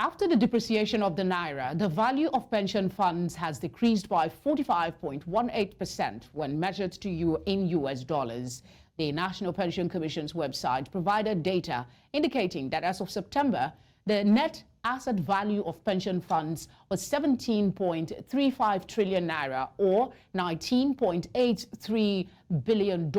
After the depreciation of the Naira, the value of pension funds has decreased by 45.18% when measured in US dollars. The National Pension Commission's website provided data indicating that as of September, the net asset value of pension funds was 17.35 trillion naira or $19.83 billion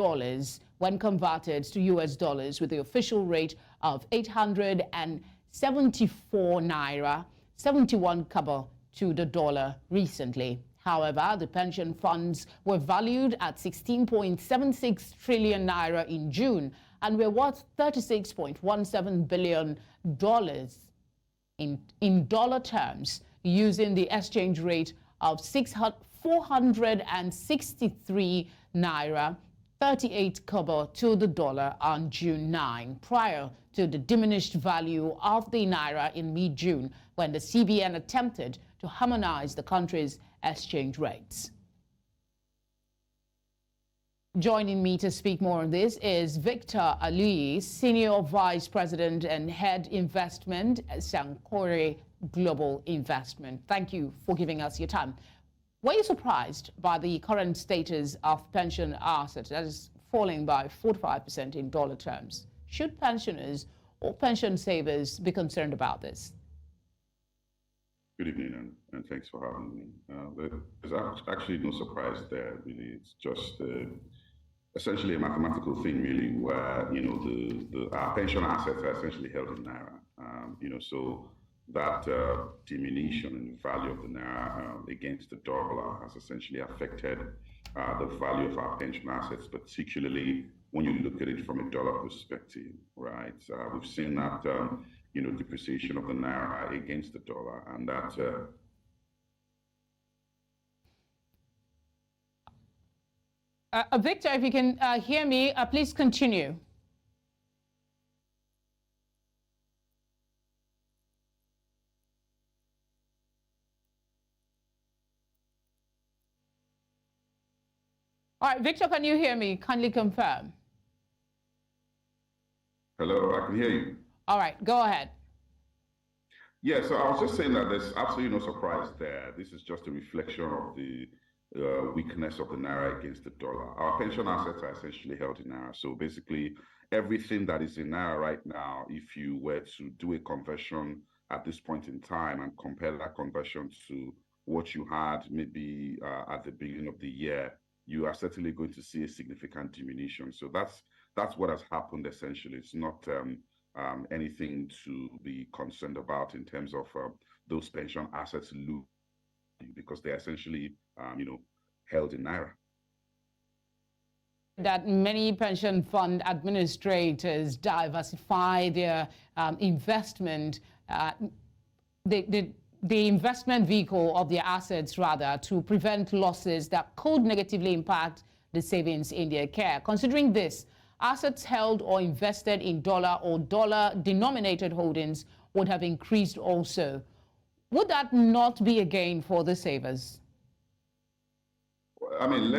when converted to US dollars, with the official rate of 874 naira 71 kobo to the dollar recently. However, the pension funds were valued at 16.76 trillion naira in June and were worth $36.17 billion in dollar terms, using the exchange rate of 463 naira 38 kobo to the dollar on June 9, prior to the diminished value of the naira in mid-June, when the CBN attempted to harmonize the country's exchange rates. Joining me to speak more on this is Victor Aluyi, Senior Vice President and Head Investment at Sankore Global Investment. Thank you for giving us your time. Were you surprised by the current status of pension assets that is falling by 45% in dollar terms? Should pensioners or pension savers be concerned about this? Good evening, and thanks for having me. There's actually no surprise there, really. It's just essentially a mathematical thing, really, where our pension assets are essentially held in naira. So that diminution in the value of the naira against the dollar has essentially affected the value of our pension assets, particularly when you look at it from a dollar perspective, right? We've seen that depreciation of the naira against the dollar, and that Victor, if you can hear me, please continue. All right, Victor, can you hear me? Kindly confirm. Hello, I can hear you. All right, go ahead. Yeah, so I was just saying that there's absolutely no surprise there. This is just a reflection of the weakness of the naira against the dollar. Our pension assets are essentially held in naira. So basically, everything that is in naira right now, if you were to do a conversion at this point in time and compare that conversion to what you had maybe at the beginning of the year, you are certainly going to see a significant diminution. So that's what has happened essentially. It's not anything to be concerned about in terms of those pension assets losing, because they're essentially held in naira. That many pension fund administrators diversify their investment, the investment vehicle of their assets, rather, to prevent losses that could negatively impact the savings in their care. Considering this, assets held or invested in dollar or dollar-denominated holdings would have increased also. Would that not be a gain for the savers? I mean,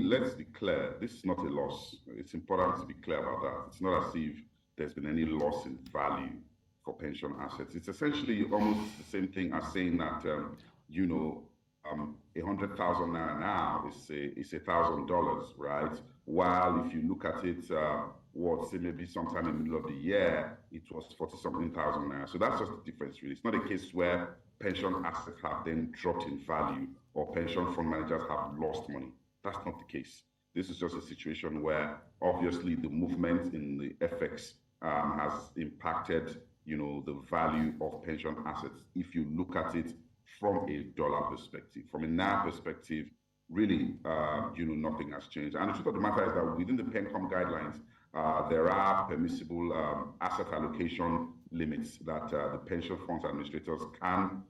let's be clear. This is not a loss. It's important to be clear about that. It's not as if there's been any loss in value for pension assets. It's essentially almost the same thing as saying that 100,000 naira now is $1,000, right? While if you look at it, say maybe sometime in the middle of the year, it was 40-something thousand naira. So that's just the difference, really. It's not a case where pension assets have then dropped in value or pension fund managers have lost money. That's not the case. This is just a situation where obviously the movement in the FX has impacted, the value of pension assets. If you look at it from a dollar perspective, from a naira perspective, really, nothing has changed. And the truth of the matter is that within the PENCOM guidelines, there are permissible asset allocation limits that the pension funds administrators can,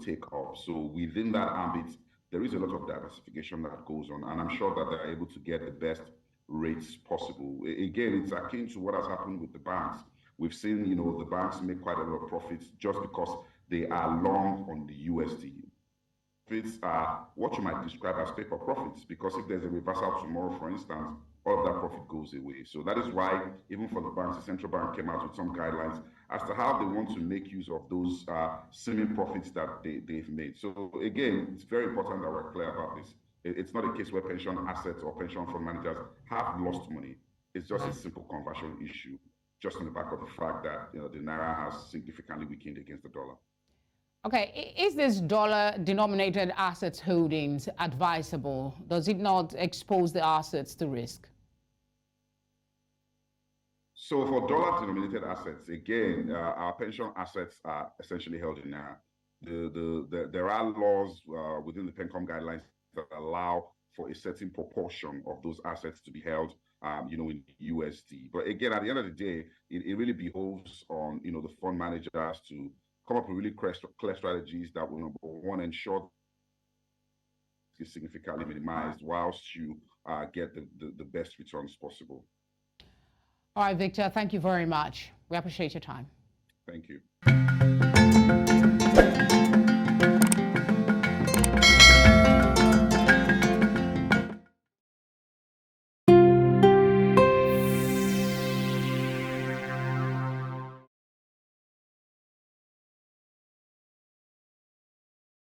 take up. So within that ambit, there is a lot of diversification that goes on, and I'm sure that they're able to get the best rates possible. Again, it's akin to what has happened with the banks. We've seen, the banks make quite a lot of profits just because they are long on the USD. Profits are what you might describe as paper profits, because if there's a reversal tomorrow, for instance, all of that profit goes away. So that is why, even for the banks, the central bank came out with some guidelines as to how they want to make use of those seeming profits that they've made. So again, it's very important that we're clear about this. It's not a case where pension assets or pension fund managers have lost money. It's just a simple conversion issue, just on the back of the fact that the naira has significantly weakened against the dollar. Okay, is this dollar-denominated assets holdings advisable? Does it not expose the assets to risk? So for dollar-denominated assets, again, our pension assets are essentially held in naira. There are laws within the PENCOM guidelines that allow for a certain proportion of those assets to be held, in USD. But again, at the end of the day, it really behoves on, the fund managers to come up with really clear strategies that will, number one, ensure is significantly minimized whilst you get the best returns possible. All right, Victor, thank you very much. We appreciate your time. Thank you.